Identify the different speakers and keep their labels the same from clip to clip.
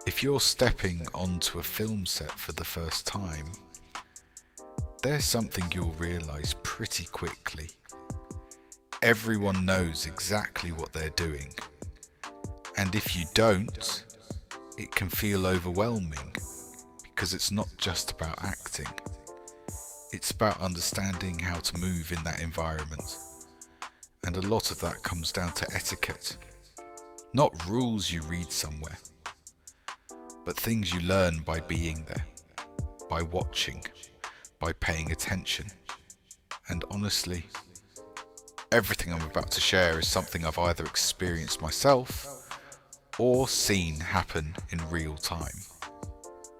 Speaker 1: If you're stepping onto a film set for the first time, there's something you'll realise pretty quickly. Everyone knows exactly what they're doing, and if you don't, it can feel overwhelming because it's not just about acting. It's about understanding how to move in that environment, and a lot of that comes down to etiquette. Not rules you read somewhere, but things you learn by being there, by watching, by paying attention. And honestly, everything I'm about to share is something I've either experienced myself or seen happen in real time.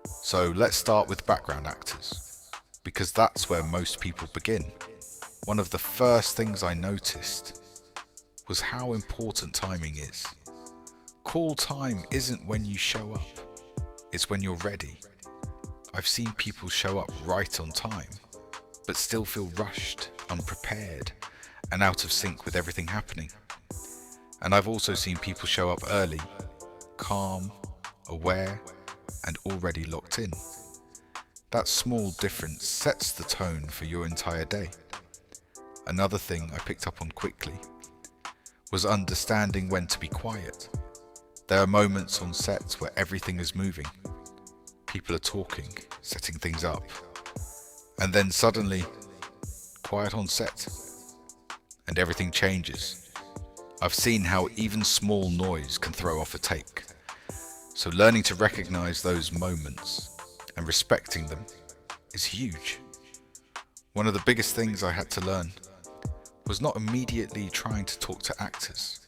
Speaker 1: So let's start with background actors, because that's where most people begin. One of the first things I noticed was how important timing is. Call time isn't when you show up, it's when you're ready. I've seen people show up right on time, but still feel rushed, unprepared, and out of sync with everything happening. And I've also seen people show up early, calm, aware, and already locked in. That small difference sets the tone for your entire day. Another thing I picked up on quickly was understanding when to be quiet. There are moments on sets where everything is moving. People are talking, setting things up, and then suddenly, quiet on set, and everything changes. I've seen how even small noise can throw off a take. So learning to recognize those moments and respecting them is huge. One of the biggest things I had to learn was not immediately trying to talk to actors.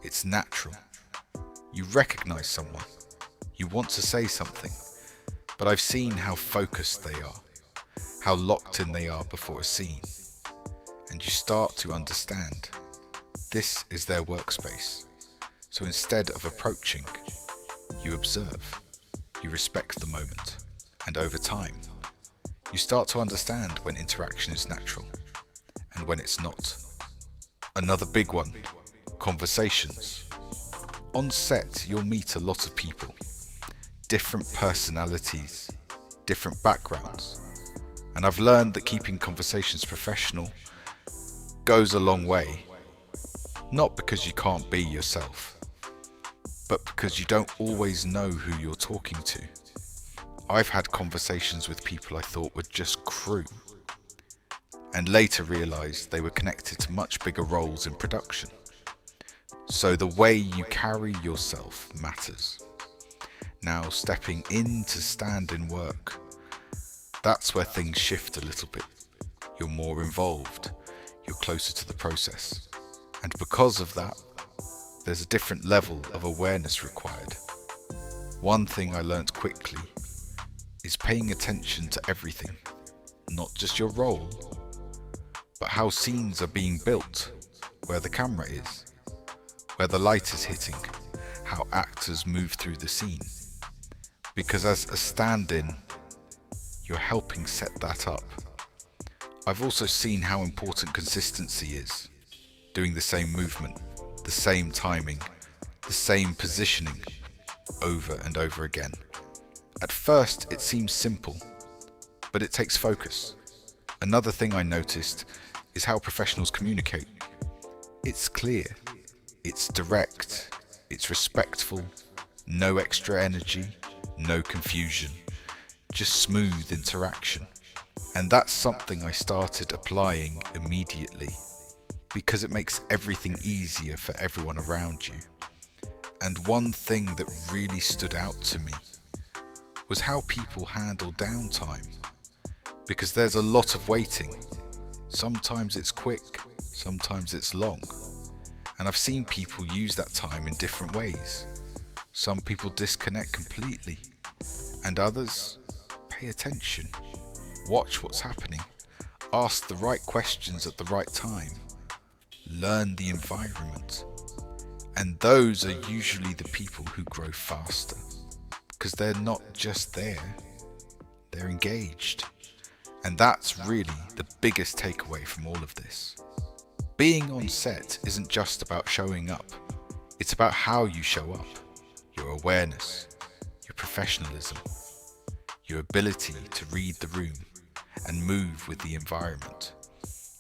Speaker 1: It's natural. You recognize someone, you want to say something, but I've seen how focused they are, how locked in they are before a scene, and you start to understand this is their workspace. So instead of approaching, you observe, you respect the moment, and over time, you start to understand when interaction is natural and when it's not. Another big one, conversations. On set, you'll meet a lot of people, different personalities, different backgrounds, and I've learned that keeping conversations professional goes a long way, not because you can't be yourself, but because you don't always know who you're talking to. I've had conversations with people I thought were just crew, and later realised they were connected to much bigger roles in production. So the way you carry yourself matters. Now stepping into stand-in work, that's where things shift a little bit. You're more involved, you're closer to the process. And because of that, there's a different level of awareness required. One thing I learnt quickly is paying attention to everything, not just your role, but how scenes are being built, where the camera is, where the light is hitting, how actors move through the scene. Because as a stand-in, you're helping set that up. I've also seen how important consistency is. Doing the same movement, the same timing, the same positioning, over and over again. At first, it seems simple, but it takes focus. Another thing I noticed is how professionals communicate. It's clear, it's direct, it's respectful, no extra energy, no confusion, just smooth interaction. And that's something I started applying immediately, because it makes everything easier for everyone around you. And one thing that really stood out to me was how people handle downtime, because there's a lot of waiting. Sometimes it's quick, sometimes it's long. And I've seen people use that time in different ways. Some people disconnect completely, and others pay attention, watch what's happening, ask the right questions at the right time, learn the environment. And those are usually the people who grow faster, because they're not just there, they're engaged. And that's really the biggest takeaway from all of this. Being on set isn't just about showing up, it's about how you show up, your awareness, your professionalism, your ability to read the room and move with the environment.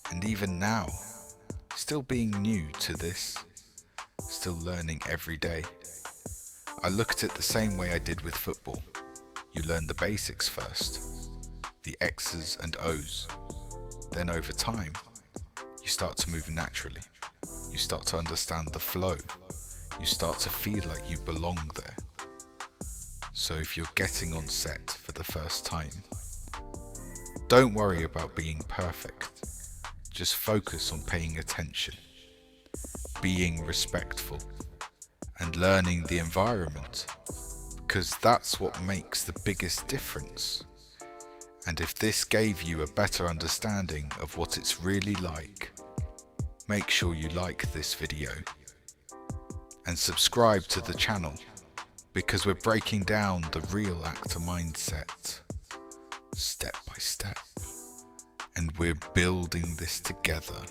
Speaker 1: And even now, still being new to this, still learning every day. I look at it the same way I did with football. You learn the basics first, the X's and O's. Then over time, you start to move naturally. You start to understand the flow. You start to feel like you belong there. So if you're getting on set for the first time, don't worry about being perfect. Just focus on paying attention, being respectful, and learning the environment, because that's what makes the biggest difference. And if this gave you a better understanding of what it's really like, make sure you like this video and subscribe to the channel, because we're breaking down the real actor mindset step by step, and we're building this together.